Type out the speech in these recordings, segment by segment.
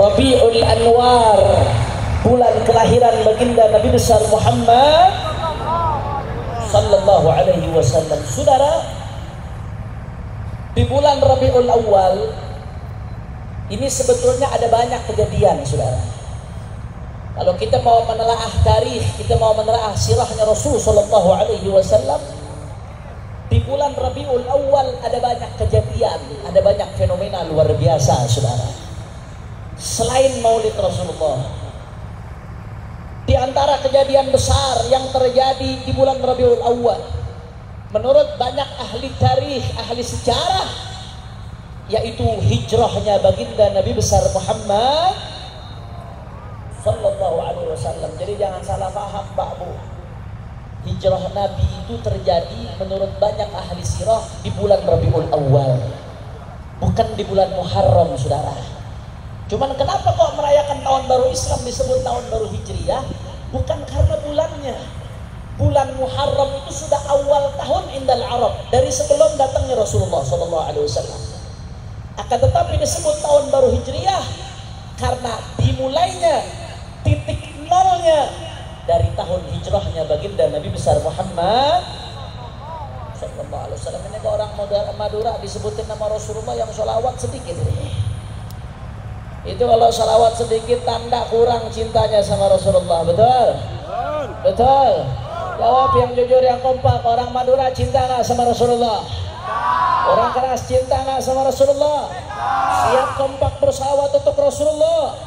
Rabiul Anwar, bulan kelahiran baginda Nabi besar Muhammad sallallahu alaihi wasallam. Saudara, di bulan Rabiul Awal ini sebetulnya ada banyak kejadian, saudara. Kalau kita mau menelaah tarikh, kita mau menelaah sirahnya Rasul sallallahu alaihi wasallam, di bulan Rabiul Awal ada banyak kejadian, ada banyak fenomena luar biasa, saudara. Selain Maulid Rasulullah, di antara kejadian besar yang terjadi di bulan Rabiul Awal, menurut banyak ahli tarikh, ahli sejarah, yaitu hijrahnya baginda Nabi besar Muhammad sallallahu alaihi wasallam. Jadi jangan salah paham, Pak Bu. Hijrah Nabi itu terjadi menurut banyak ahli sirah di bulan Rabiul Awal, bukan di bulan Muharram, saudara. Cuman kenapa kok merayakan tahun baru Islam disebut tahun baru Hijriyah? Bukan karena bulannya. Bulan Muharram itu sudah awal tahun indal Arab, dari sebelum datangnya Rasulullah SAW. Akan tetapi disebut tahun baru Hijriyah karena dimulainya, titik nolnya dari tahun hijrahnya baginda Nabi besar Muhammad SAW. Ini orang Madura disebutin nama Rasulullah yang sholawat sedikit. Itu kalau sholawat sedikit tanda kurang cintanya sama Rasulullah. Betul? Betul. Jawab yang jujur, yang kompak. Orang Madura cinta nggak sama Rasulullah? Orang keras cinta nggak sama Rasulullah? Siap kompak bersalawat untuk Rasulullah?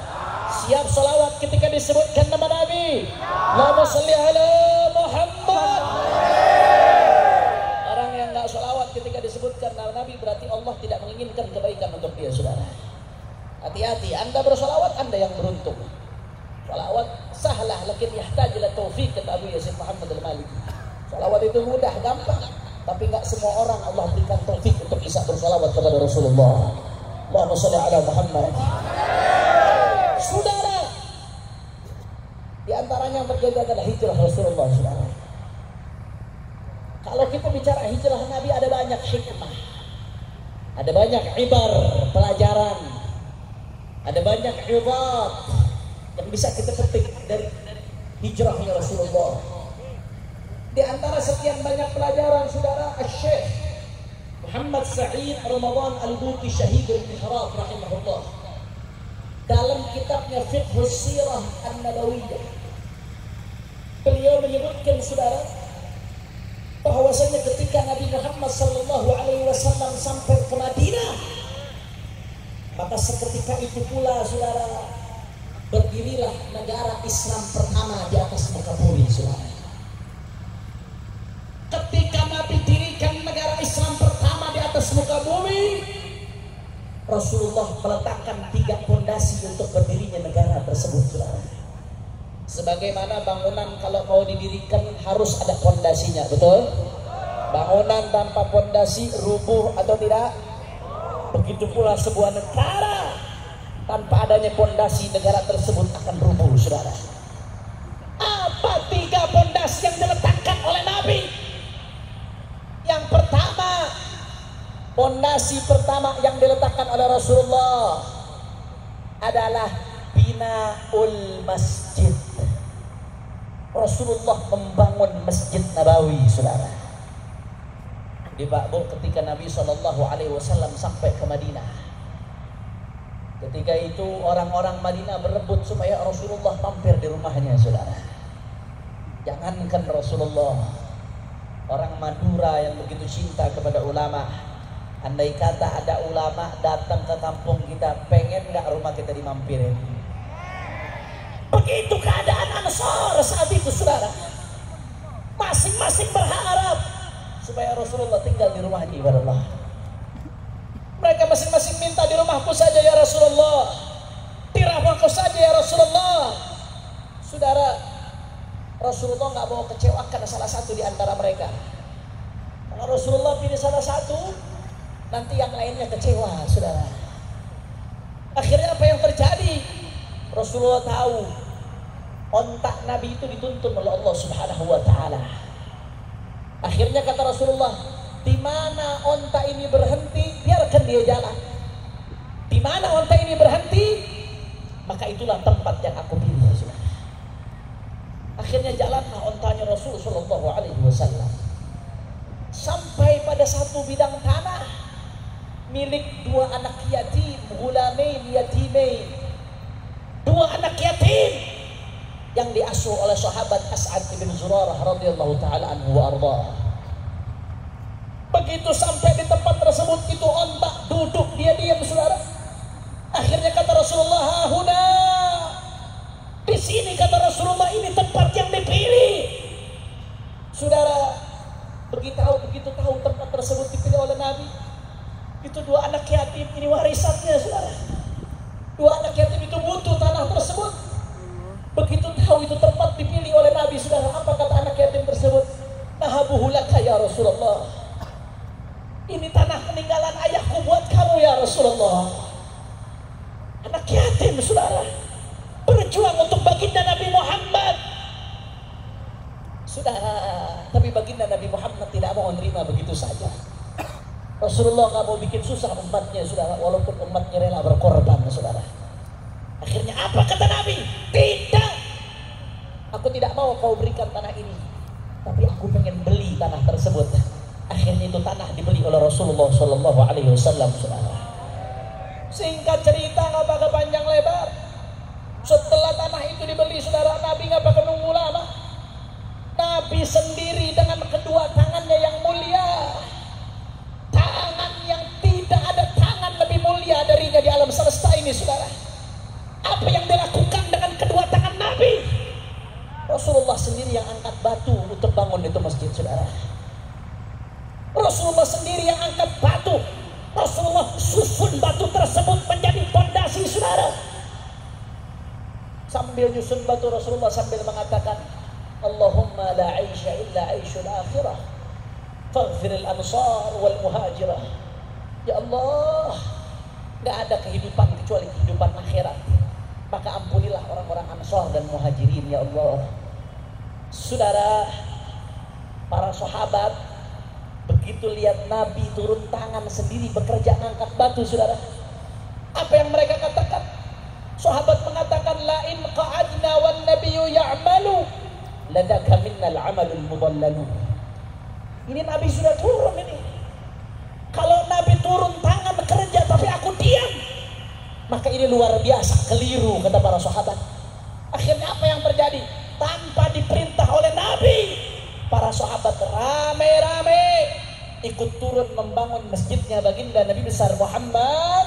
Siap salawat ketika disebutkan nama Nabi? Allahumma sholli ala Muhammad. Orang yang nggak salawat ketika disebutkan nama Nabi berarti Allah tidak menginginkan kebaikan untuk dia, saudara. Hati-hati, Anda bersalawat, Anda yang beruntung. Salawat sahlah, lakin yahtaj ila taufiq, kata Abu Yasin Muhammad al-Maliki. Salawat itu mudah, gampang, tapi nggak semua orang Allah berikan taufik untuk bisa bersalawat kepada Rasulullah. Allahumma sholli ala Muhammad. Saudara, di antaranya yang terjadi adalah hijrah Rasulullah, saudara. Kalau kita bicara hijrah Nabi, ada banyak hikmah, ada banyak ibar, pelajaran, ada banyak ibadat yang bisa kita petik dari hijrahnya Rasulullah. Di antara sekian banyak pelajaran, saudara, Syekh Muhammad Sa'id Ramadan Al-Buti Syahidul Mihrab rahimahullah, dalam kitabnya Fiqhus Sirah An-Nabawiyah, beliau menyebutkan, saudara, bahwasanya ketika Nabi Muhammad SAW sampai ke Madinah, maka seketika itu pula, saudara, berdirilah negara Islam pertama di atas muka bumi, saudara. Ketika Nabi dirikan negara Islam pertama di atas muka bumi, Rasulullah meletakkan 3 pondasi untuk berdirinya negara tersebut, saudara. Sebagaimana bangunan kalau mau didirikan harus ada pondasinya, betul? Bangunan tanpa pondasi rubuh atau tidak? Begitu pula sebuah negara tanpa adanya pondasi, negara tersebut akan rubuh, saudara. Apa 3 pondasi yang diletakkan oleh Nabi? Yang pertama, pondasi pertama yang diletakkan oleh Rasulullah adalah binaul masjid. Rasulullah membangun Masjid Nabawi, saudara. Di Ba'bu ketika Nabi SAW sampai ke Madinah, ketika itu orang-orang Madinah berebut supaya Rasulullah mampir di rumahnya, saudara. Jangankan Rasulullah, orang Madura yang begitu cinta kepada ulama, andai kata ada ulama datang ke kampung kita, pengen nggak rumah kita dimampirin? Begitu keadaan Ansar saat itu, saudara. Masing-masing berharap supaya Rasulullah tinggal di rumahnya, ibaratlah. Mereka masing-masing minta, di rumahku saja ya Rasulullah, di rumahku saja ya Rasulullah. Saudara, Rasulullah nggak mau kecewakan salah satu di antara mereka. Kalau Rasulullah pilih salah satu, nanti yang lainnya kecewa, saudara. Akhirnya apa yang terjadi? Rasulullah tahu ontak Nabi itu dituntun oleh Allah Subhanahu wa Ta'ala. Akhirnya kata Rasulullah, di mana onta ini berhenti, biarkan dia jalan. Di mana onta ini berhenti, maka itulah tempat yang aku pilih. Saudara. Akhirnya jalanlah ontanya Rasul Shallallahu Alaihi Wasallam sampai pada satu bidang tanah milik dua anak yatim, gulamain yatimain, dua anak yatim yang diasuh oleh sahabat As'ad bin Zurarah radhiyallahu taala anhu wa arda. Begitu sampai di tempat tersebut itu onta duduk dia diam, saudara. Akhirnya kata Rasulullah, "Huna." Di sini kata Rasulullah, ini tempat yang dipilih. Saudara, begitu tahu tempat tersebut dipilih oleh Nabi. Itu dua anak yatim, ini warisannya, saudara. Dua anak yatim itu butuh tanah tersebut. Begitu tahu itu tempat dipilih oleh Nabi, saudara, apa kata anak yatim tersebut? "Nahabuhu laka ya Rasulullah." Ini tanah peninggalan ayahku buat kamu ya Rasulullah. Anak yatim, saudara, berjuang untuk baginda Nabi Muhammad. Saudara, tapi baginda Nabi Muhammad tidak mau menerima begitu saja. Rasulullah nggak mau bikin susah umatnya, saudara, walaupun umatnya rela berkorban, saudara. Akhirnya apa kata Nabi? Tidak, aku tidak mau kau berikan tanah ini, tapi aku pengen beli tanah tersebut. Akhirnya itu tanah dibeli oleh Rasulullah Shallallahu Alaihi Wasallam, saudara. Singkat cerita, nggak pakai panjang lebar. Setelah tanah itu dibeli, saudara, Nabi nggak pakai nunggu lama. Nabi sendiri dengan kedua tangannya yang mulia, tangan yang tidak ada tangan lebih mulia darinya di alam semesta ini, saudara. Apa yang dilakukan dengan kedua tangan Nabi? Rasulullah sendiri yang angkat batu untuk bangun itu masjid, saudara. Rasulullah sendiri yang angkat batu. Rasulullah susun batu tersebut menjadi fondasi, saudara. Sambil nyusun batu, Rasulullah sambil mengatakan, "Allahumma la aisha illa aishul akhirah, faghfiril ansar wal muhajirah." Ya Allah, gak ada kehidupan kecuali kehidupan akhirat, maka ampunilah orang-orang Ansar dan Muhajirin, ya Allah. Saudara, para sahabat begitu lihat Nabi turun tangan sendiri bekerja ngangkat batu, saudara, apa yang mereka katakan? Sahabat mengatakan, "La in qa'adna wan nabiyyu ya'malu ladaka minnal 'amalul mudallalu." Ini Nabi sudah turun ini. Kalau Nabi turun tangan bekerja tapi aku diam, maka ini luar biasa keliru, kata para sahabat. Akhirnya apa yang terjadi? Tanpa diperintah oleh Nabi, para sahabat rame-rame ikut turun membangun masjidnya baginda Nabi besar Muhammad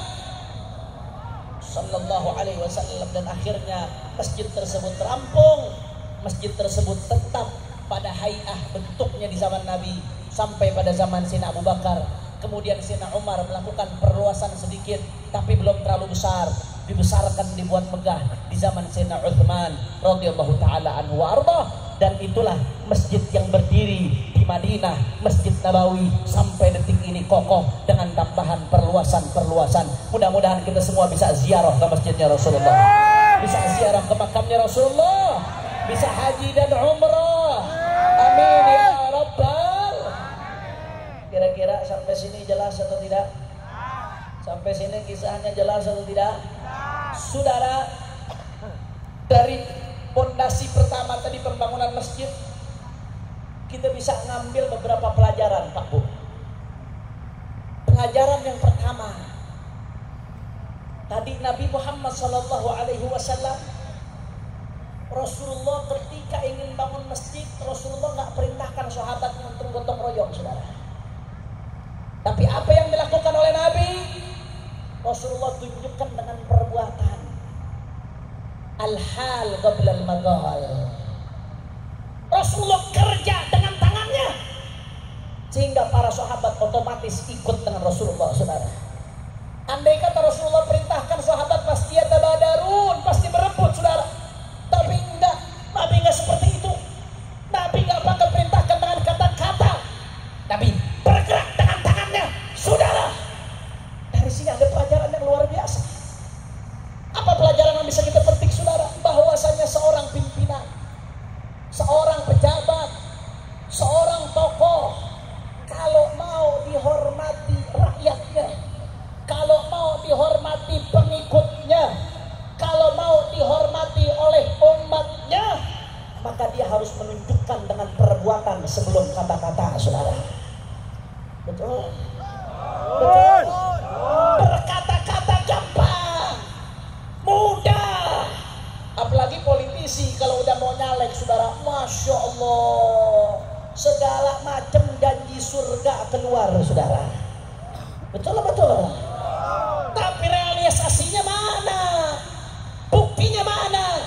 Sallallahu Alaihi Wasallam, dan akhirnya masjid tersebut terampung. Masjid tersebut tetap pada hay'ah bentuknya di zaman Nabi sampai pada zaman Sayyidina Abu Bakar. Kemudian Sayyidina Umar melakukan perluasan sedikit, tapi belum terlalu besar. Dibesarkan, dibuat megah di zaman Sayyidina Utsman radhiyallahu taala anhu wa arda. Dan itulah masjid yang berdiri di Madinah, Masjid Nabawi, sampai detik ini kokoh dengan tambahan perluasan. Mudah-mudahan kita semua bisa ziarah ke masjidnya Rasulullah, bisa ziarah ke makamnya Rasulullah, bisa haji dan umrah. Amin ya Rabbal. Kira-kira sampai sini jelas atau tidak? Sampai sini kisahnya jelas atau tidak? Saudara, dari fondasi pertama tadi pembangunan masjid, kita bisa ngambil beberapa pelajaran, Pak Bu. Pelajaran yang pertama, tadi Nabi Muhammad Sallallahu Alaihi Wasallam, Rasulullah ketika ingin bangun masjid, Rasulullah nggak perintahkan sahabatnya untuk gotong royong, saudara. Tapi apa yang dilakukan oleh Nabi? Rasulullah tunjukkan dengan perbuatan. Al-hal qabla al-maqal. Rasulullah kerja dengan tangannya, sehingga para sahabat otomatis ikut dengan Rasulullah, saudara. Andai kata Rasulullah perintahkan sahabat, pasti yatabadarun, pasti berebut, saudara. Tapi enggak, Nabi enggak seperti itu. Nabi enggak bakal perintahkan dengan kata-kata. Nabi bergerak dengan tangannya, saudara. Dari sini ada pelajaran yang luar biasa. Apa pelajaran yang bisa kita petik, saudara? Bahwasanya seorang pimpinan, seorang pejabat, seorang tokoh, kalau mau dihormati rakyatnya, kalau mau dihormati pengikutnya, kalau mau harus menunjukkan dengan perbuatan sebelum kata-kata, saudara. Betul? Betul. Berkata-kata gampang, mudah. Apalagi politisi kalau udah mau nyalek, saudara, Masya Allah, segala macam janji surga keluar, saudara. Betul lah, betul. Tapi realisasinya mana? Buktinya mana?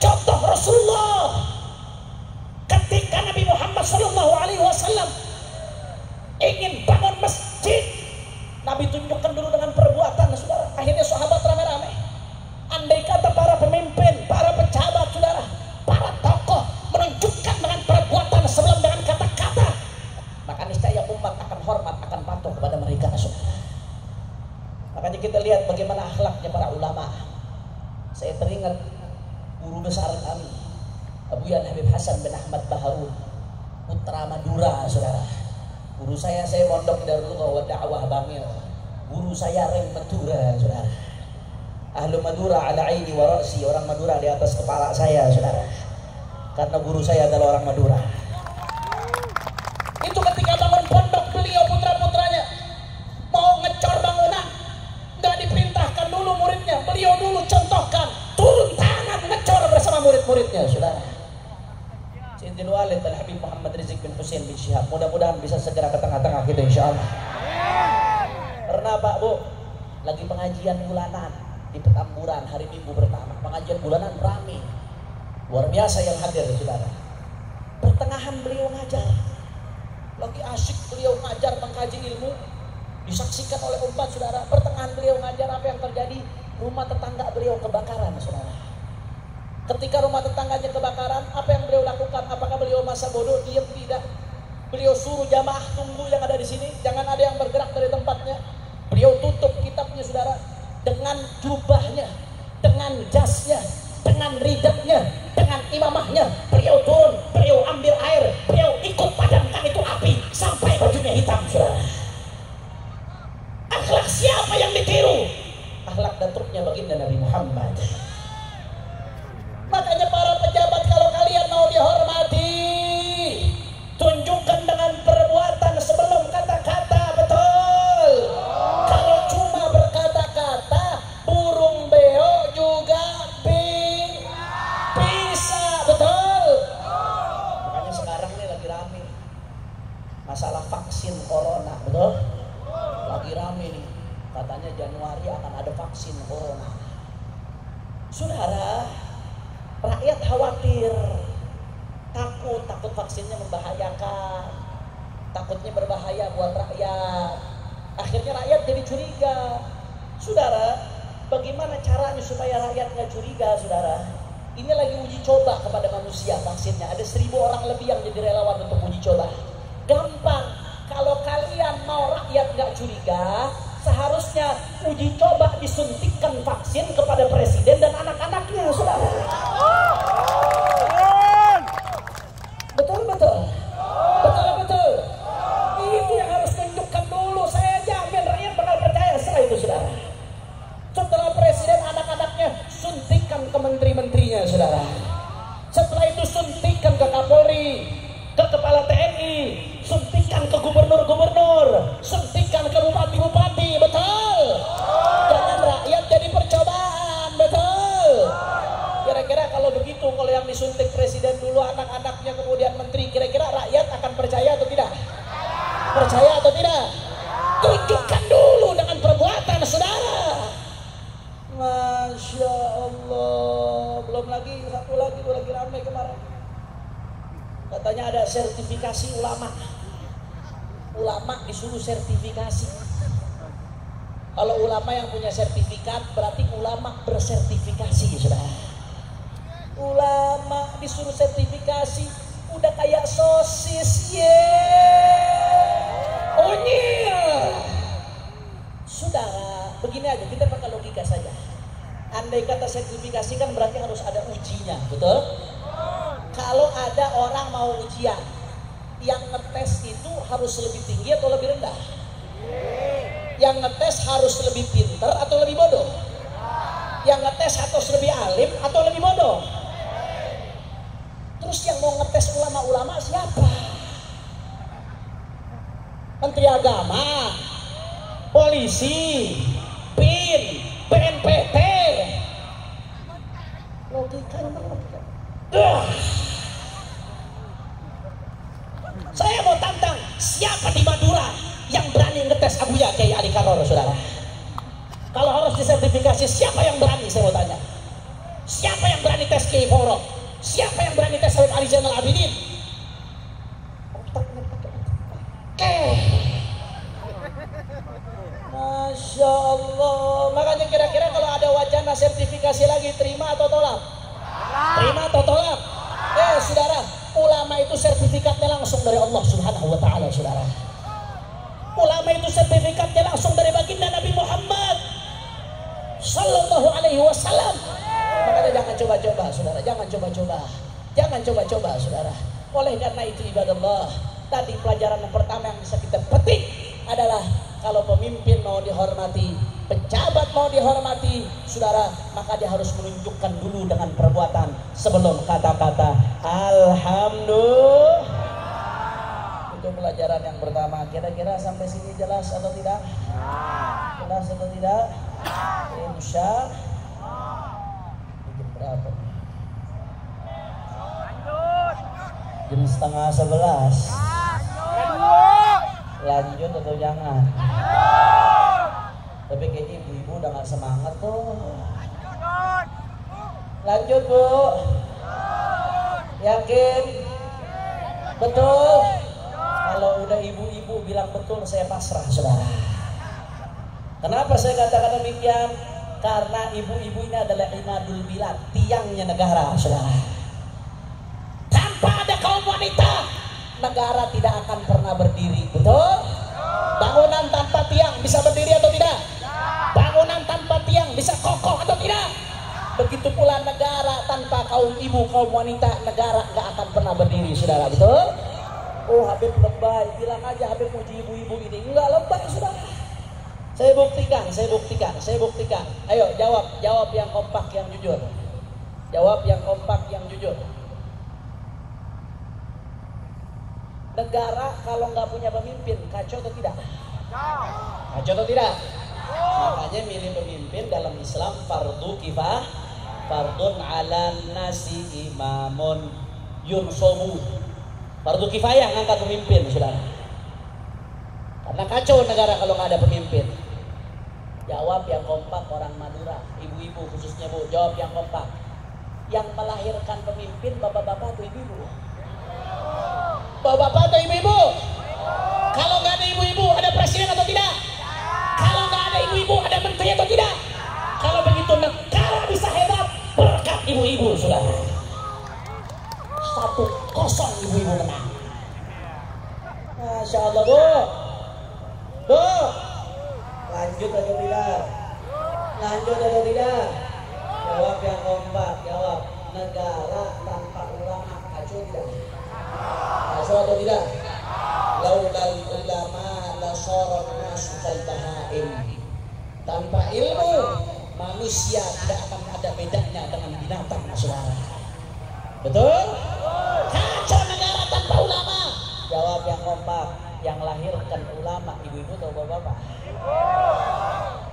Contoh Rasulullah ketika Nabi Muhammad SAW ingin bangun masjid, Nabi tunjukkan dulu dengan perbuatan, saudara. Akhirnya sahabat rame-rame. Andai kata para pemimpin, para pejabat, saudara, para tokoh menunjukkan dengan perbuatan sebelum dengan kata-kata, maka niscaya umat akan hormat, akan patuh kepada mereka, saudara. Makanya kita lihat bagaimana akhlaknya para ulama. Saya teringat guru besar kami, Abuyan Habib Hasan bin Ahmad Baharun, putra Madura, saudara. Guru saya mondok di Darul Qur'an Dakwah Bangil. Guru saya Reng Madura, saudara. Ahlu Madura ala aini wa ra'si, orang Madura di atas kepala saya, saudara. Karena guru saya adalah orang Madura. Itu ketika bangun pondok, beliau putra-putranya mau ngecor bangunan, nggak diperintahkan dulu muridnya, beliau dulu contohkan, turun tangan ngecor bersama murid-muridnya, saudara. Sayyidil Walid dan Habib Muhammad Rizik bin Hussein bin Syihab, mudah-mudahan bisa segera ke tengah-tengah kita, insya Allah. Karena Pak Bu, lagi pengajian bulanan di Petamburan hari Minggu pertama, pengajian bulanan ramai, luar biasa yang hadir, saudara. Pertengahan beliau ngajar, lagi asyik beliau ngajar mengkaji ilmu, disaksikan oleh umat, saudara. Pertengahan beliau ngajar, apa yang terjadi? Rumah tetangga beliau kebakaran, saudara. Ketika rumah tetangganya kebakaran, apa yang beliau lakukan? Apakah beliau masa bodoh? Diam? Tidak. Beliau suruh jamaah tunggu yang ada di sini, jangan ada yang bergerak dari tempatnya. Beliau tutup kitabnya, saudara, dengan jubahnya, dengan jasnya, dengan ridaknya, dengan imamahnya. Beliau turun, beliau ambil air, beliau ikut padamkan itu api sampai bajunya hitam, saudara. Akhlak siapa yang ditiru? Akhlak datuknya baginda Nabi Muhammad. Makanya para pejabat, kalau kalian mau dihormati, tunjukkan dengan perbuatan sebelum kata-kata, betul. Kalau cuma berkata-kata, burung beo juga bisa, betul. Makanya sekarang ini lagi rame masalah vaksin corona, betul. Lagi rame nih, katanya Januari akan ada vaksin corona. Saudara, rakyat khawatir, takut vaksinnya membahayakan, takutnya berbahaya buat rakyat. Akhirnya rakyat jadi curiga. Saudara, bagaimana caranya supaya rakyat nggak curiga, saudara? Ini lagi uji coba kepada manusia vaksinnya. Ada 1000 orang lebih yang jadi relawan untuk uji coba. Gampang. Kalau kalian mau rakyat nggak curiga, seharusnya uji coba disuntikkan vaksin kepada presiden dan anak-anaknya, saudara. Betul. Betul. Itu yang harus tunjukkan dulu. Saya jamin rakyat bakal percaya setelah itu, saudara. Setelah presiden, anak-anaknya suntikan ke menteri-menterinya, saudara. Setelah itu suntikan ke Kapolri, ke Kepala TNI, suntikan ke gubernur-gubernur, suntikan ke bupati-bupati, betul. Jangan rakyat jadi percobaan, betul. Kira-kira kalau begitu, kalau yang disuntik presiden dulu, anak-anaknya, kemudian menteri, kira-kira rakyat akan percaya atau tidak? Percaya atau tidak? Tunjukkan dulu dengan perbuatan, saudara. Masya Allah. Belum lagi, satu lagi, itu lagi ramai kemarin. Katanya ada sertifikasi ulama. Ulama disuruh sertifikasi. Kalau ulama yang punya sertifikat, berarti ulama bersertifikasi, saudara. Ulama disuruh sertifikasi, udah kayak sosis, Saudara, begini aja, kita pakai logika saja. Andai kata sertifikasi kan berarti harus ada ujinya, betul? Kalau ada orang mau ujian, yang ngetes itu harus lebih tinggi atau lebih rendah? Yang ngetes harus lebih pintar atau lebih bodoh? Yang ngetes harus lebih alim atau lebih bodoh? Terus yang mau polisi, BIN, BNPT. Logikanya saya mau tantang, siapa di Madura yang berani ngetes Abuya Kiai Ali Karoro, saudara? Kalau harus disertifikasi, siapa yang berani? Saya mau tanya, siapa yang berani tes Kiai Foro? Siapa yang berani tes Habib Ali Zainal Abidin? Masya Allah. Makanya kira-kira kalau ada wacana sertifikasi lagi, terima atau tolak? Terima atau tolak? Saudara, ulama itu sertifikatnya langsung dari Allah Subhanahu wa Ta'ala, saudara. Ulama itu sertifikatnya langsung dari baginda Nabi Muhammad Sallallahu Alaihi Wasallam. Makanya jangan coba-coba, saudara. Jangan coba-coba. Jangan coba-coba, saudara. Oleh karena itu, ibadallah, tadi pelajaran yang pertama yang bisa kita petik adalah kalau pemimpin mau dihormati, pejabat mau dihormati, saudara, maka dia harus menunjukkan dulu dengan perbuatan sebelum kata-kata. Alhamdulillah. Itu pelajaran yang pertama. Kira-kira sampai sini jelas atau tidak? Jelas atau tidak? Insya berapa? Jam 10:30. Lanjut atau jangan? Tapi kayaknya ibu-ibu udah gak semangat tuh. Lanjut, Bu. Yakin? Betul? Kalau udah ibu-ibu bilang betul, saya pasrah, saudara. Kenapa saya katakan demikian? Karena ibu-ibu ini adalah imadul bilad, tiangnya negara, saudara. Tanpa ada kaum wanita, negara tidak akan pernah berdiri, betul? Bangunan tanpa tiang bisa berdiri atau tidak? Bangunan tanpa tiang bisa kokoh atau tidak? Begitu pula negara tanpa kaum ibu, kaum wanita, negara nggak akan pernah berdiri, saudara, betul? Oh, Habib lebay, bilang aja Habib muji ibu-ibu ini. Enggak lebay, saudara. Saya buktikan. Ayo jawab yang kompak, yang jujur. Jawab yang kompak, yang jujur. Negara kalau nggak punya pemimpin, kacau atau tidak? Kacau atau tidak? Makanya milih pemimpin dalam Islam fardu kifah, fardun ala nasi imamun yunsobu. Fardu kifayah ngangkat pemimpin, saudara. Karena kacau negara kalau nggak ada pemimpin. Jawab yang kompak, orang Madura, ibu-ibu khususnya, Bu. Jawab yang kompak. Yang melahirkan pemimpin bapak-bapak atau ibu-ibu? Bapak-bapak atau ibu-ibu? Kalau nggak ada ibu-ibu, ada presiden atau tidak? Kalau nggak ada ibu-ibu, ada menteri atau tidak? Kalau begitu negara bisa hebat berkat ibu-ibu, saudara. 1-0 ibu-ibu menang. Masya Allah, Bu. Bu, lanjut atau tidak? Lanjut atau tidak? Jawab yang kompak, jawab. Negara tanpa ulama kacau tidak? Kacau atau tidak? Laulal ulama la syarat nasukal bahaim. Tanpa ilmu, manusia tidak akan ada bedanya dengan binatang, saudara. Betul? Kacau negara tanpa ulama. Jawab yang kompak. Yang lahirkan ulama, ibu-ibu atau bapak-bapak?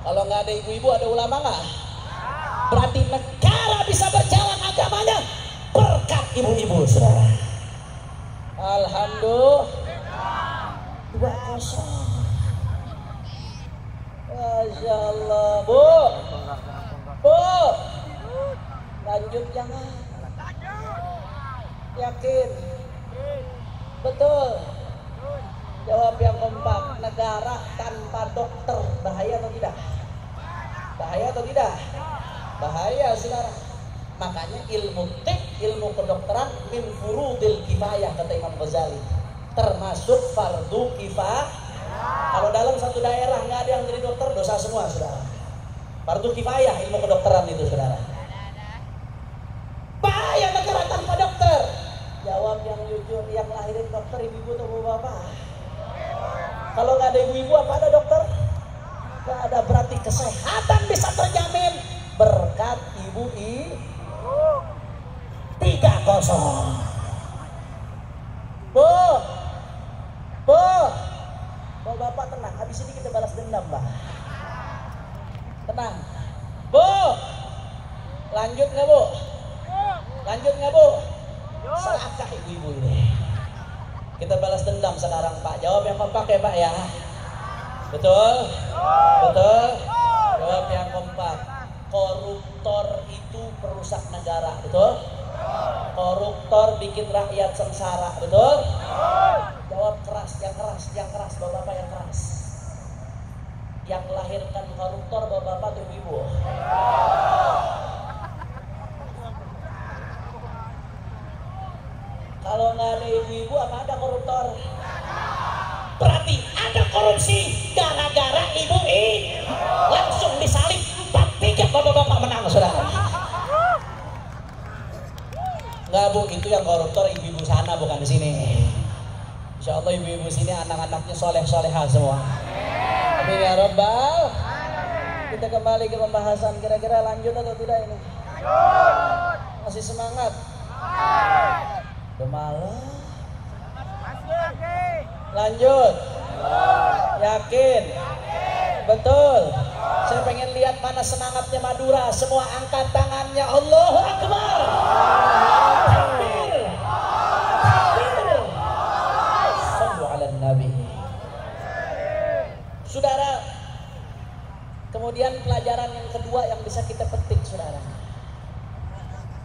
Kalau nggak ada ibu-ibu, ada ulama nggak? Berarti negara bisa berjalan agamanya berkat ibu-ibu, saudara. Alhamdulillah. 2-0. Masya Allah, Bu. Bu, lanjut jangan. Yakin? Betul. Jawab yang kompak. Negara tanpa dokter bahaya atau tidak? Bahaya atau tidak? Bahaya, saudara. Makanya ilmu tib, ilmu kedokteran min furudil kifayah, kata Imam Ghazali. Termasuk fardu kifayah. Kalau dalam satu daerah nggak ada yang jadi dokter, dosa semua, saudara. Fardu kifayah ilmu kedokteran itu, saudara. Bahaya negara tanpa dokter. Jawab yang jujur, yang lahirin dokter ibu-ibu atau bapak? Kalau nggak ada ibu-ibu, apa ada dokter? Nggak ada. Berarti kesehatan bisa terjamin berkat ibu-ibu. 3-0. Bu, bapak tenang. Habis ini kita balas dendam, Mbak. Lanjut nggak Bu? Lanjut nggak Bu? Selakah ibu-ibu ini. Kita balas dendam sekarang Pak. Jawab yang kompak ya Pak ya. Betul? Betul? Jawab yang kompak. Koruptor itu perusak negara. Betul? Koruptor bikin rakyat sengsara. Betul? Jawab keras, yang keras, yang keras. Bapak-bapak yang keras. Yang melahirkan koruptor bapak-bapak atau ibu? Kalau nggak ada ibu-ibu apa ada koruptor? Berarti ada korupsi gara-gara ibu ini langsung disalib 4-3 bapak-bapak menang saudara. Nggak Bu, itu yang koruptor ibu-ibu sana bukan di sini. Insya Allah ibu-ibu sini anak-anaknya soleh-solehah semua. Amin ya Rabbal. Kita kembali ke pembahasan, kira-kira lanjut atau tidak ini? Masih semangat? Udah malam. Lanjut. Yakin? Betul. Saya pengen lihat mana semangatnya Madura. Semua angkat tangannya. Allahu Akbar. Takbir. Takbir. Sallu ala Nabi. Saudara, kemudian pelajaran yang kedua yang bisa kita petik saudara.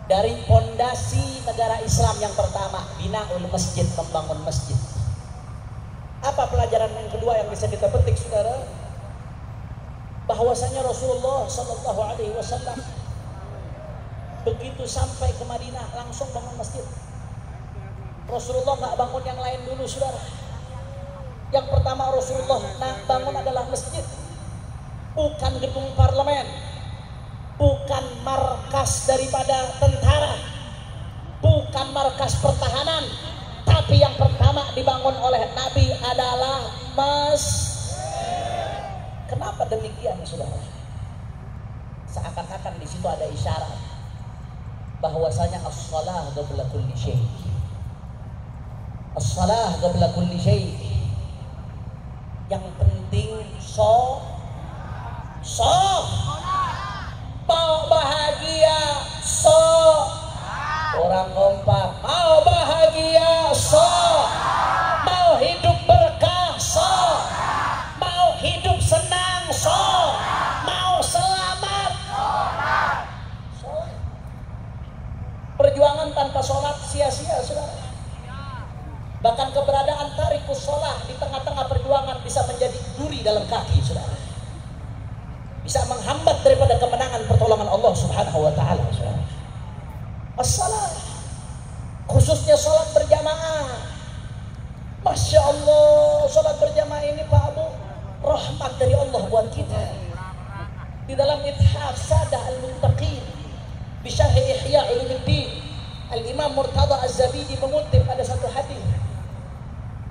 Dari fondasi negara Islam yang pertama, binaul masjid, membangun masjid. Apa pelajaran yang kedua yang bisa kita petik saudara? Bahwasanya Rasulullah Sallallahu Alaihi Wasallam begitu sampai ke Madinah langsung bangun masjid. Rasulullah nggak bangun yang lain dulu saudara. Yang pertama Rasulullah bangun adalah masjid, bukan gedung parlemen, bukan markas daripada tentara, bukan markas pertahanan, tapi yang pertama dibangun oleh Nabi adalah masjid. Kenapa demikian saudara? Seakan-akan di situ ada isyarat bahwasanya as-shalah qabla kulli syai. As-shalah qabla kulli syai. Yang penting mau bahagia orang kompak, mau bahagia mau hidup berkah mau hidup senang mau selamat perjuangan tanpa sholat sia-sia saudara. Bahkan keberadaan tarikus sholat di tengah-tengah perjuangan bisa menjadi duri dalam kaki saudara. Bisa menghambat daripada kemenangan pertolongan Allah Subhanahu wa taala saudara. As-salat, khususnya sholat berjamaah. Masya Allah, sholat berjamaah ini Pak Abu, rahmat dari Allah buat kita. Di dalam Ithaf Sadah Al-Muntaqin Bisyarh Ihya Ulumuddin, Al-Imam Murtada Az-Zabidi mengutip ada satu hadis.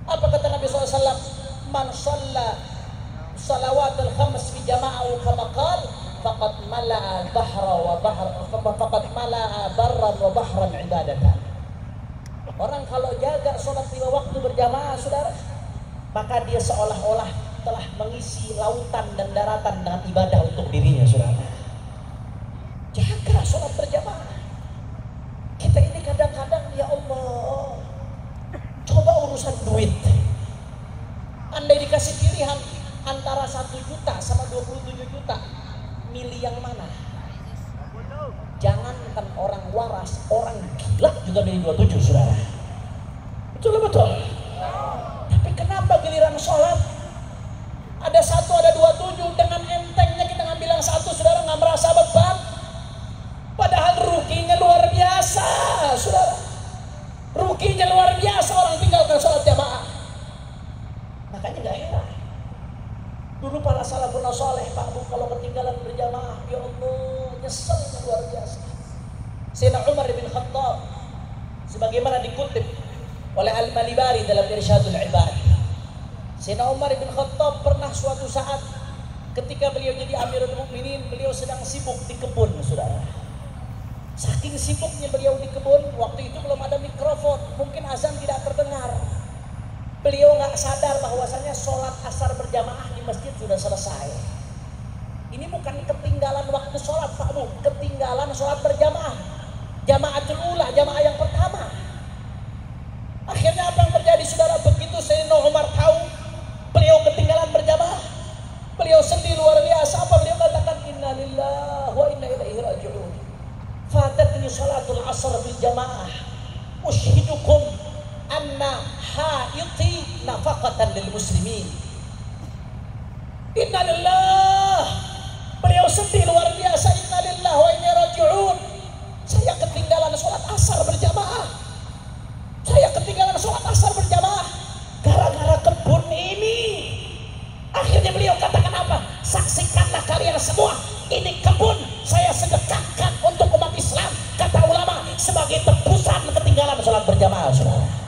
Apa kata Nabi SAW? Man shalla salawatul khams fi jama'ah kama qala faqad mala'a bahra wa faqad mala'a barran wa bahran ibadatan. Orang kalau jaga sholat 5 waktu berjamaah saudara, maka dia seolah-olah telah mengisi lautan dan daratan dengan ibadah untuk dirinya saudara. Jaga sholat berjamaah. Kita ini kadang-kadang ya Allah, coba urusan duit. Andai dikasih pilihan antara 1 juta sama 27 juta, milih yang mana? Jangankan orang waras, orang gila juga milih 27 saudara. Betul. Tapi kenapa giliran sholat ada 1 ada 27, dengan entengnya kita ngambil yang 1 saudara, nggak merasa beban. Padahal ruginya luar biasa saudara. Ruginya luar biasa orang tinggalkan sholat jamaah. Makanya gak heran dulu para salafun saleh Pak Bu kalau ketinggalan berjamaah, ya Allah nyeselnya luar biasa. Sayyidina Umar bin Khattab sebagaimana dikutip oleh Al-Malibari dalam Irsyadul Ibad, Sayyidina Umar bin Khattab pernah suatu saat ketika beliau jadi Amirul Mukminin, beliau sedang sibuk di kebun saudara. Saking sibuknya beliau di kebun, waktu itu belum ada mikrofon, mungkin azan tidak terdengar. Beliau nggak sadar bahwasanya sholat asar berjamaah di masjid sudah selesai. Ini bukan ketinggalan waktu sholat Pak Bu, ketinggalan sholat berjamaah. salatul asar bil jamaah. Ushidukum anna haiti nafaqatan lil muslimin. Innalillah. Beliau sedih luar biasa. Innalillah wa inna raji'un. Saya ketinggalan sholat asar berjamaah. Saya ketinggalan sholat asar berjamaah gara-gara kebun ini. Akhirnya beliau katakan apa? Saksikanlah kalian semua, ini kebun saya sedekahkan untuk umat Islam. Kata ulama, sebagai tebusan ketinggalan sholat berjamaah, saudara.